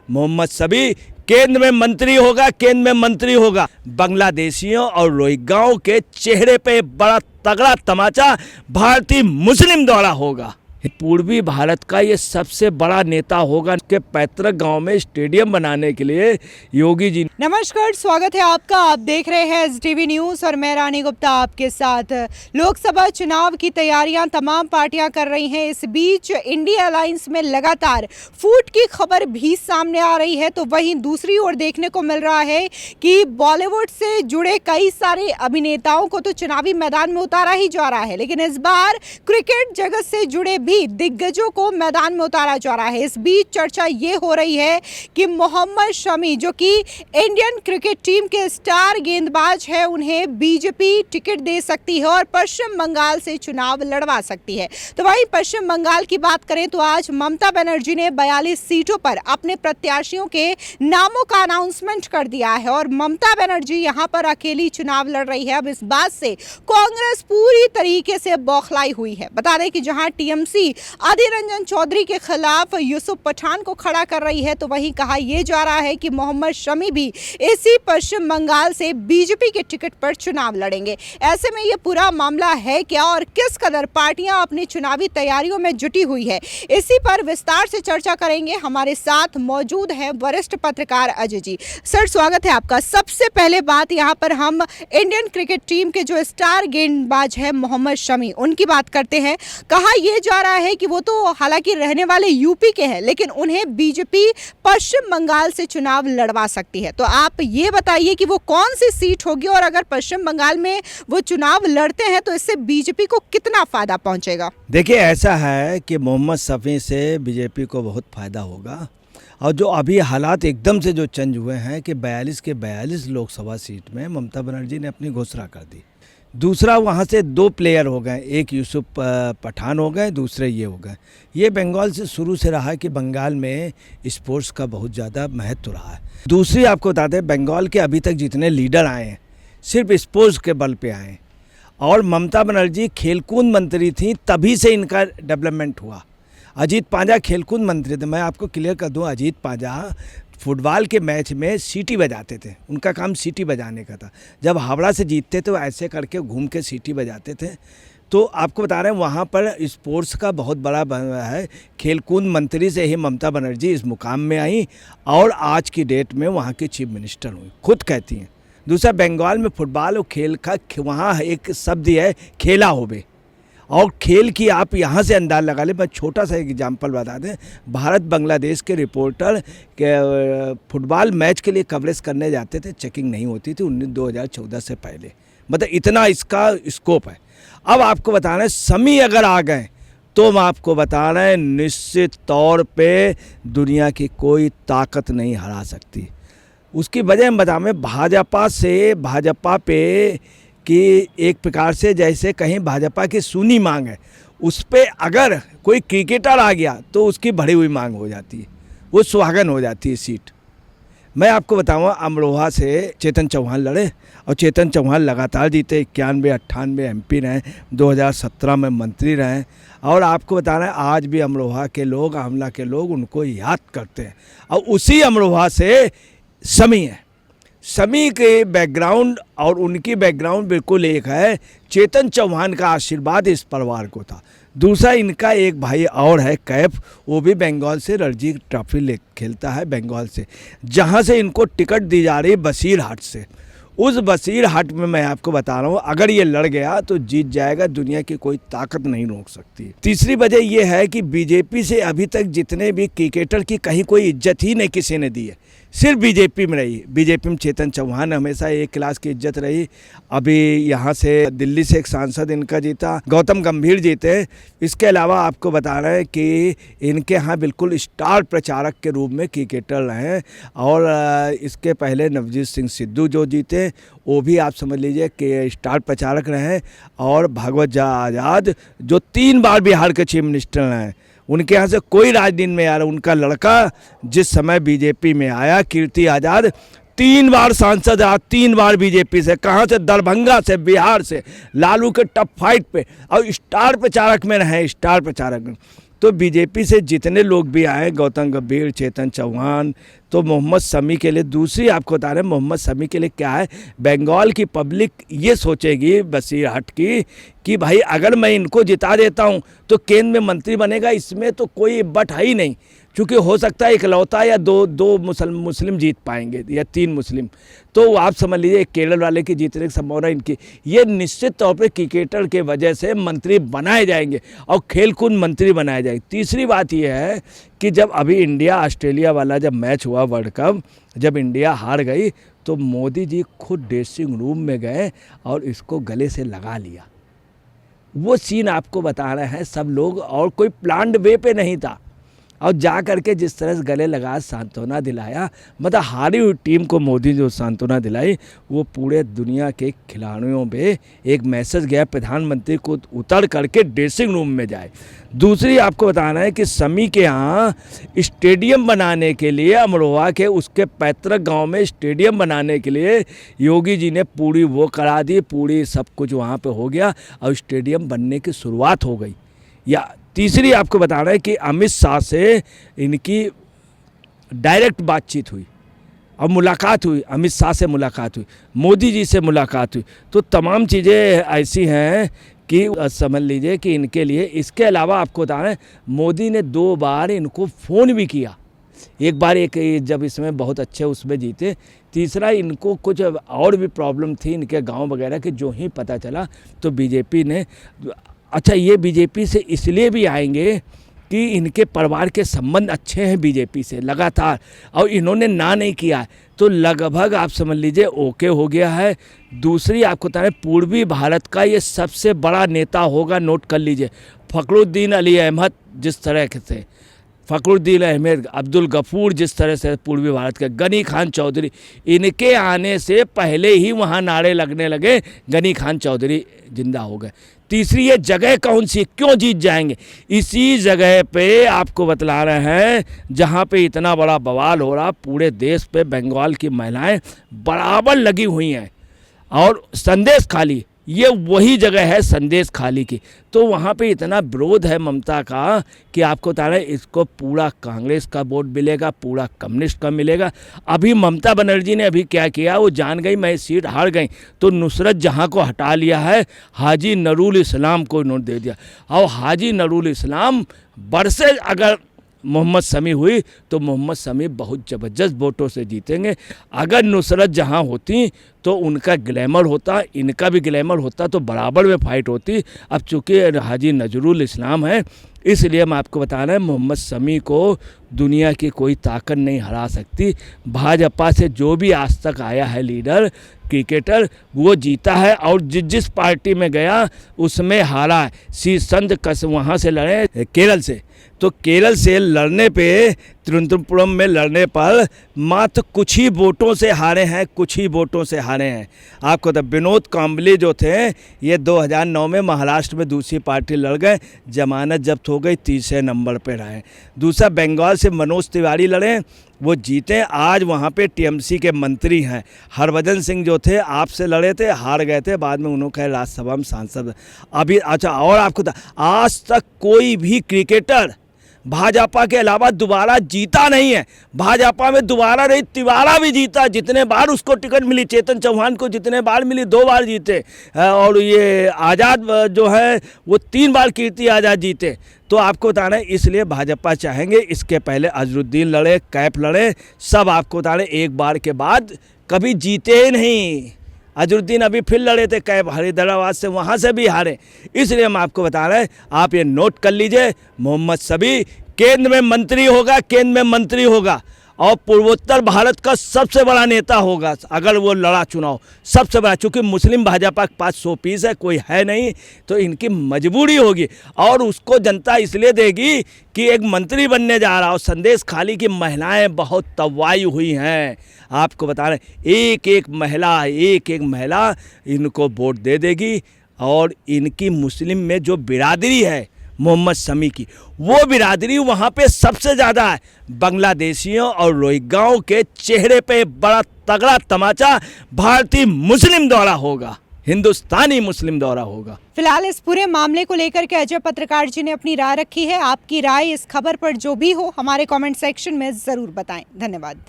मोहम्मद शमी केंद्र में मंत्री होगा, केंद्र में मंत्री होगा। बांग्लादेशियों और रोहिंग्याओं के चेहरे पे बड़ा तगड़ा तमाचा भारतीय मुस्लिम द्वारा होगा। पूर्वी भारत का ये सबसे बड़ा नेता होगा। के पैतृक गांव में स्टेडियम बनाने के लिए योगी जी। नमस्कार, स्वागत है आपका। आप देख रहे हैं STV न्यूज़ और मैं रानी गुप्ता आपके साथ। लोकसभा चुनाव की तैयारियां तमाम पार्टियां कर रही हैं। इस बीच इंडिया अलायंस में लगातार फूट की खबर भी सामने आ रही है, तो वहीं दूसरी ओर देखने को मिल रहा है कि बॉलीवुड से जुड़े कई सारे अभिनेताओं को तो चुनावी मैदान में उतारा ही जा रहा है, लेकिन इस बार क्रिकेट जगत से जुड़े भी दिग्गजों को मैदान में उतारा जा रहा है। इस बीच चर्चा ये हो रही है कि मोहम्मद शमी, जो कि इंडियन क्रिकेट टीम के स्टार गेंदबाज है, उन्हें बीजेपी टिकट दे सकती है और पश्चिम बंगाल से चुनाव लड़वा सकती है। तो वहीं पश्चिम बंगाल की बात करें तो आज ममता बनर्जी ने 42 सीटों पर अपने प्रत्याशियों के नामों का अनाउंसमेंट कर दिया है और ममता बनर्जी यहां पर अकेली चुनाव लड़ रही है। अब इस बात से कांग्रेस पूरी तरीके से बौखलाई हुई है। बता दें कि जहां TMC अधीर रंजन चौधरी के खिलाफ यूसुफ पठान को खड़ा कर रही है, तो वहीं कहा यह जा रहा है कि मोहम्मद शमी भी इसी पश्चिम बंगाल से बीजेपी के टिकट पर चुनाव लड़ेंगे। ऐसे में यह पूरा मामला है क्या और किस कदर पार्टियां अपनी चुनावी तैयारियों में जुटी हुई है, इसी पर विस्तार से चर्चा करेंगे। हमारे साथ मौजूद हैं वरिष्ठ पत्रकार अजय जी। सर, स्वागत है आपका। सबसे पहले बात यहाँ पर हम इंडियन क्रिकेट टीम के जो स्टार गेंदबाज है मोहम्मद शमी, उनकी बात करते हैं। कहा यह जा रहा है कि वो तो हालांकि रहने वाले यूपी के हैं, लेकिन उन्हें बीजेपी पश्चिम बंगाल से चुनाव लड़वा सकती है। तो आप ये बताइए कि वो कौन सी सीट होगी और अगर पश्चिम बंगाल में वो चुनाव लड़ते हैं तो इससे बीजेपी को कितना फायदा पहुंचेगा? देखिए, ऐसा है कि मोहम्मद शमी से बीजेपी को बहुत फायदा होगा और जो अभी हालात एकदम से जो चेंज हुए हैं कि 42 के 42 लोकसभा सीट में ममता बनर्जी ने अपनी घोषणा कर दी। दूसरा, वहाँ से 2 प्लेयर हो गए, एक यूसुफ पठान हो गए, दूसरे ये हो गए। ये बंगाल से शुरू से रहा कि बंगाल में स्पोर्ट्स का बहुत ज़्यादा महत्व रहा है। दूसरी आपको बता दें, बंगाल के अभी तक जितने लीडर आए हैं सिर्फ स्पोर्ट्स के बल पे आए हैं और ममता बनर्जी खेलकूद मंत्री थी, तभी से इनका डेवलपमेंट हुआ। अजीत पांजा खेलकूद मंत्री थे। मैं आपको क्लियर कर दूं, अजीत पांजा फुटबॉल के मैच में सीटी बजाते थे। उनका काम सीटी बजाने का था। जब हावड़ा से जीतते तो ऐसे करके घूम के सीटी बजाते थे। तो आपको बता रहे हैं वहाँ पर स्पोर्ट्स का बहुत बड़ा है। खेलकूद मंत्री से ही ममता बनर्जी इस मुकाम में आई और आज की डेट में वहाँ की चीफ मिनिस्टर हुई, खुद कहती हैं। दूसरा, बंगाल में फुटबॉल और खेल का वहाँ एक शब्द है खेला होबे, और खेल की आप यहाँ से अंदाज़ लगा लें। मैं छोटा सा एग्जांपल बता दें, भारत बांग्लादेश के रिपोर्टर के फुटबॉल मैच के लिए कवरेज करने जाते थे, चेकिंग नहीं होती थी 2014 से पहले। मतलब इतना इसका स्कोप है। अब आपको बता रहे हैं शमी अगर आ गए तो हम आपको बता रहे हैं निश्चित तौर पे दुनिया की कोई ताकत नहीं हरा सकती। उसकी वजह हम बताएं, भाजपा पे कि एक प्रकार से जैसे कहीं भाजपा की सुनी मांग है, उस पर अगर कोई क्रिकेटर आ गया तो उसकी बढ़ी हुई मांग हो जाती है, वो सुहागन हो जाती है सीट। मैं आपको बताऊँ, अमरोहा से चेतन चौहान लड़े और चेतन चौहान लगातार जीते, 91-98 MP रहे, 2017 में मंत्री रहे। और आपको बता रहे हैं आज भी अमरोहा के लोग, आंवला के लोग उनको याद करते हैं और उसी अमरोहा से शमी है। शमी के बैकग्राउंड और उनकी बैकग्राउंड बिल्कुल एक है। चेतन चौहान का आशीर्वाद इस परिवार को था। दूसरा, इनका एक भाई और है कैफ, वो भी बंगाल से रणजी ट्रॉफी खेलता है बंगाल से, जहां से इनको टिकट दी जा रही है बसीरहाट से। उस बसीरहाट में मैं आपको बता रहा हूँ, अगर ये लड़ गया तो जीत जाएगा, दुनिया की कोई ताकत नहीं रोक सकती। तीसरी वजह यह है कि बीजेपी से अभी तक जितने भी क्रिकेटर की कहीं कोई इज्जत ही नहीं किसी ने दी है, सिर्फ बीजेपी में रही। बीजेपी में चेतन चौहान हमेशा एक क्लास की इज्जत रही। अभी यहाँ से दिल्ली से एक सांसद इनका जीता, गौतम गंभीर जीते। इसके अलावा आपको बता रहे हैं कि इनके यहाँ बिल्कुल स्टार प्रचारक के रूप में क्रिकेटर रहे और इसके पहले नवजीत सिंह सिद्धू जो जीते वो भी आप समझ लीजिए कि स्टार प्रचारक रहे। और भागवत आज़ाद जो 3 बार बिहार के चीफ मिनिस्टर रहे, उनके यहाँ से कोई राजनीति में आ रहा। उनका लड़का जिस समय बीजेपी में आया, कीर्ति आज़ाद, 3 बार सांसद रहा, 3 बार बीजेपी से। कहाँ से? दरभंगा से, बिहार से, लालू के टफ फाइट पे, और स्टार प्रचारक में रहे, स्टार प्रचारक में। तो बीजेपी से जितने लोग भी आए, गौतम गंभीर, चेतन चौहान, तो मोहम्मद शमी के लिए, दूसरी आपको बता रहे हैं मोहम्मद शमी के लिए क्या है, बंगाल की पब्लिक ये सोचेगी बसीरहट की कि भाई अगर मैं इनको जिता देता हूँ तो केंद्र में मंत्री बनेगा, इसमें तो कोई बट है ही नहीं, क्योंकि हो सकता है इकलौता या दो मुस्लिम जीत पाएंगे या 3 मुस्लिम। तो आप समझ लीजिए केरल वाले की जीतने की संभावना इनकी, ये निश्चित तौर पे क्रिकेटर के वजह से मंत्री बनाए जाएंगे और खेलकूद मंत्री बनाए जाएंगे। तीसरी बात यह है कि जब अभी इंडिया ऑस्ट्रेलिया वाला जब मैच हुआ वर्ल्ड कप, जब इंडिया हार गई तो मोदी जी खुद ड्रेसिंग रूम में गए और इसको गले से लगा लिया। वो सीन आपको बता रहे हैं सब लोग, और कोई प्लान्ड वे पे नहीं था, और जा करके जिस तरह से गले लगा सांत्वना दिलाया, मतलब हारी हुई टीम को मोदी जो सांत्वना दिलाई, वो पूरे दुनिया के खिलाड़ियों पे एक मैसेज गया प्रधानमंत्री को उतर करके ड्रेसिंग रूम में जाए। दूसरी आपको बताना है कि शमी के यहाँ स्टेडियम बनाने के लिए, अमरोहा के उसके पैतृक गांव में स्टेडियम बनाने के लिए योगी जी ने पूरी वो करा दी, पूरी सब कुछ वहाँ पे हो गया और स्टेडियम बनने की शुरुआत हो गई। या तीसरी आपको बता रहे हैं कि अमित शाह से इनकी डायरेक्ट बातचीत हुई और मुलाकात हुई, अमित शाह से मुलाकात हुई, मोदी जी से मुलाकात हुई। तो तमाम चीज़ें ऐसी हैं कि समझ लीजिए कि इनके लिए, इसके अलावा आपको बता रहे हैं मोदी ने 2 बार इनको फ़ोन भी किया, एक बार एक जब इसमें बहुत अच्छे उसमें जीते, तीसरा इनको कुछ और भी प्रॉब्लम थी इनके गांव वगैरह के, जो ही पता चला तो बीजेपी ने, अच्छा ये बीजेपी से इसलिए भी आएंगे कि इनके परिवार के संबंध अच्छे हैं बीजेपी से लगातार, और इन्होंने ना नहीं किया, तो लगभग आप समझ लीजिए ओके हो गया है। दूसरी आपको बता रहे पूर्वी भारत का ये सबसे बड़ा नेता होगा, नोट कर लीजिए, फखरुद्दीन अली अहमद जिस तरह से, फखरुद्दीन अहमद, अब्दुल गफूर जिस तरह से पूर्वी भारत के, गनी खान चौधरी, इनके आने से पहले ही वहाँ नारे लगने लगे, गनी खान चौधरी जिंदा हो गए। तीसरी ये जगह कौन सी, क्यों जीत जाएंगे, इसी जगह पे आपको बतला रहे हैं जहाँ पे इतना बड़ा बवाल हो रहा, पूरे देश पे बंगाल की महिलाएं बराबर लगी हुई हैं, और संदेश खाली ये वही जगह है संदेश खाली की, तो वहाँ पे इतना विरोध है ममता का कि आपको बता रहे इसको पूरा कांग्रेस का वोट मिलेगा, पूरा कम्युनिस्ट का मिलेगा। अभी ममता बनर्जी ने अभी क्या किया, वो जान गई मैं सीट हार गई, तो नुसरत जहाँ को हटा लिया है, हाजी नरूल इस्लाम को नोट दे दिया, और हाजी नरूल इस्लाम बरसे अगर मोहम्मद शमी हुई तो मोहम्मद शमी बहुत ज़बरदस्त वोटों से जीतेंगे। अगर नुसरत जहाँ होती तो उनका ग्लैमर होता, इनका भी ग्लैमर होता, तो बराबर में फाइट होती। अब चूँकि हाजी नजरुल इस्लाम है, इसलिए मैं आपको बता रहा हूँ मोहम्मद शमी को दुनिया की कोई ताकत नहीं हरा सकती। भाजपा से जो भी आज तक आया है लीडर क्रिकेटर, वो जीता है, और जिस पार्टी में गया उसमें हारा है। शीर्षचंद कस वहाँ से लड़े केरल से, तो केरल से लड़ने पे, तिरुवनंतपुरम में लड़ने पर मात्र कुछ ही वोटों से हारे हैं, कुछ ही वोटों से हारे हैं। आपको तो विनोद कांबली जो थे, ये 2009 में महाराष्ट्र में दूसरी पार्टी लड़ गए, जमानत जब्त हो गई, 30 नंबर पे रहे। दूसरा बंगाल से मनोज तिवारी लड़े, वो जीते, आज वहाँ पे टीएमसी के मंत्री हैं। हरभजन सिंह जो थे आपसे लड़े थे, हार गए थे, बाद में उन्होंने राज्यसभा में सांसद अभी। अच्छा, और आपको आज तक कोई भी क्रिकेटर भाजपा के अलावा दोबारा जीता नहीं है। भाजपा में दोबारा नहीं, तिवारा भी जीता, जितने बार उसको टिकट मिली, चेतन चौहान को जितने बार मिली 2 बार जीते, और ये आज़ाद जो है वो 3 बार कीर्ति आज़ाद जीते। तो आपको बताना है, इसलिए भाजपा चाहेंगे, इसके पहले अजरुद्दीन लड़े, कैफ लड़े, सब आपको बताना एक बार के बाद कभी जीते ही नहीं। अजरुद्दीन अभी फिर लड़े थे कैफ, हैदराबाद से, वहाँ से भी हारे। इसलिए हम आपको बता रहे हैं, आप ये नोट कर लीजिए, मोहम्मद शमी केंद्र में मंत्री होगा, केंद्र में मंत्री होगा, और पूर्वोत्तर भारत का सबसे बड़ा नेता होगा अगर वो लड़ा चुनाव, सबसे बड़ा। चूँकि मुस्लिम भाजपा के पास 100 पीस है, कोई है नहीं, तो इनकी मजबूरी होगी, और उसको जनता इसलिए देगी कि एक मंत्री बनने जा रहा हो। संदेश खाली की महिलाएं बहुत तवाई हुई हैं, आपको बता रहे हैं, एक एक महिला इनको वोट दे देगी, और इनकी मुस्लिम में जो बिरादरी है मोहम्मद शमी की, वो बिरादरी वहाँ पे सबसे ज़्यादा है। बांग्लादेशियों और रोहिंग्याओं के चेहरे पे बड़ा तगड़ा तमाचा भारतीय मुस्लिम द्वारा होगा। हिंदुस्तानी मुस्लिम दौरा होगा। फिलहाल इस पूरे मामले को लेकर के अजय पत्रकार जी ने अपनी राय रखी है। आपकी राय इस खबर पर जो भी हो हमारे कमेंट सेक्शन में जरूर बताएं। धन्यवाद।